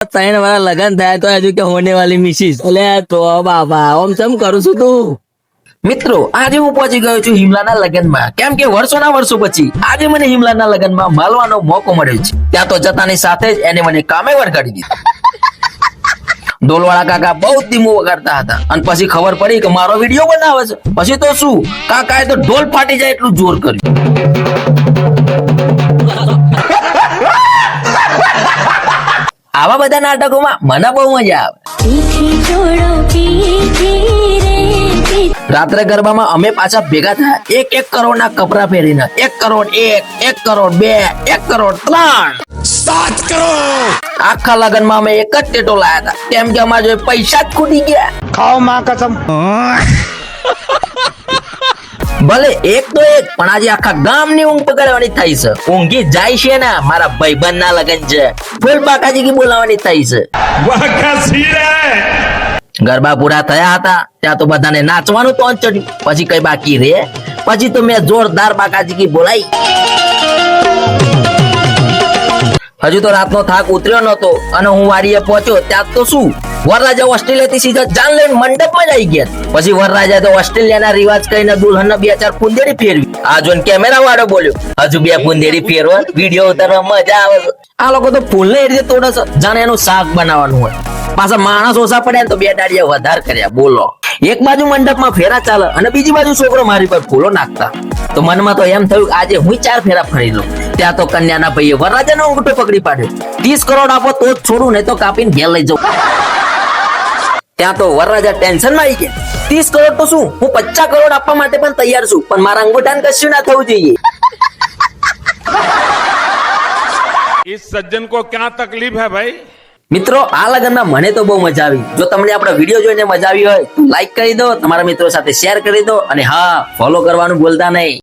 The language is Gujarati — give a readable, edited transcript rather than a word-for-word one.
ત્રણ વાર લગન થાય તો હજુ કે હોને વાલી મિસિસ એટલે તો બાબા ઓમ સમ કરું છું તું મિત્રો આજે હું પહોંચી ગયો છું હિમલાના લગ્નમાં કેમ કે વર્ષોના વર્ષો પછી આજે મને હિમલાના લગ્નમાં મળવાનો મોકો મળ્યો છે ત્યાં તો જતાની સાથે જ એને મને કામે વળગાડી દીધા ઢોલવાળા કાકા બહુ ધીમું વગાડતા હતા અને પછી ખબર પડી કે મારો વિડીયો બનાવે છે પછી તો શું કાકાએ તો ઢોલ ફાટી જાય એટલું જોર કર્યું આવા બધા નાટકોમાં મને બહુ મજા આવે રાત્રે ગરબામાં અમે પાછા ભેગા થયા એક કરોડના કપડા પહેરીને 1 કરોડ 1 કરોડ 2 1 કરોડ 3 7 કરોડ આખા લગનમાં અમે એક જ ટેટો લાયા હતા કેમ કે અમારા જોડે પૈસા જ ખૂટી ગયા ખાઓ માં કસમ ભલે એક તો એક પણ આજે આખા ગામની ઊંઘ પકડવાની થઈ છે ઊંઘી જાય છે ને મારા ભાઈબંધ ના લગન છે ફૂલ બાકાજી કી બોલાવાની થઈ છે ગરબા પૂરા થયા હતા ત્યાં તો બધાને નાચવાનું તો ચડ્યું પછી કઈ બાકી રે પછી તો મેં જોરદાર બાકાજી કી બોલાઈ હજુ તો રાતનો થાક ઉતર્યો નતો અને હું વાડીએ પહોંચ્યો ત્યાં તો શું વરરાજા ઓસ્ટ્રેલિયાથી સીધા જાન લઈને મંડપમાં જ આવી ગયા પછી વરરાજા તો ઓસ્ટ્રેલિયાના રિવાજ કહીને દુલ્હનને 2-4 ફુંદેડી ફેરવી આ જોઈને કેમેરા વાળો બોલ્યો હજુ 2 ફુંદેડી ફેરવો વિડીયો ઉતારવા મજા આવે છે આ લોકો તો ફૂલને એ રીતે તોડે છે જાણે એનું શાક બનાવવાનું હોય પાછા માણસ ઓછા પડ્યા ને તો 2 દાડિયા વધારે કર્યા બોલો એક બાજુ મંડપમાં ફેરા ચાલે અને બીજી બાજુ છોકરો મારી પર ફૂલો નાખતા તો મનમાં તો એમ થયું આજે હું 4 ફેરા ફરી લઉં ત્યાં તો કન્યાના ભાઈએ વરરાજાનો અંગૂઠો પકડી પાડ્યો 30 કરોડ આપો તો જ છોડું નહીં તો કાપીને ઘેર લઈ જાઉં ત્યાં તો વરરાજા ટેન્શન માં આવી ગયા 30 કરોડ તો શું હું 50 કરોડ આપવા માટે પણ તૈયાર છું પણ મારા અંગૂઠાને કશું ના થવું જોઈએ इस सज्जन को क्या तकलीफ है भाई મિત્રો આ લગનમાં મને તો બહુ મજા આવી જો તમને આપણા વિડીયો જોઈને મજા આવી હોય તો લાઈક કરી દો તમારા મિત્રો સાથે શેર કરી દો અને હા ફોલો કરવાનું ભૂલતા નહીં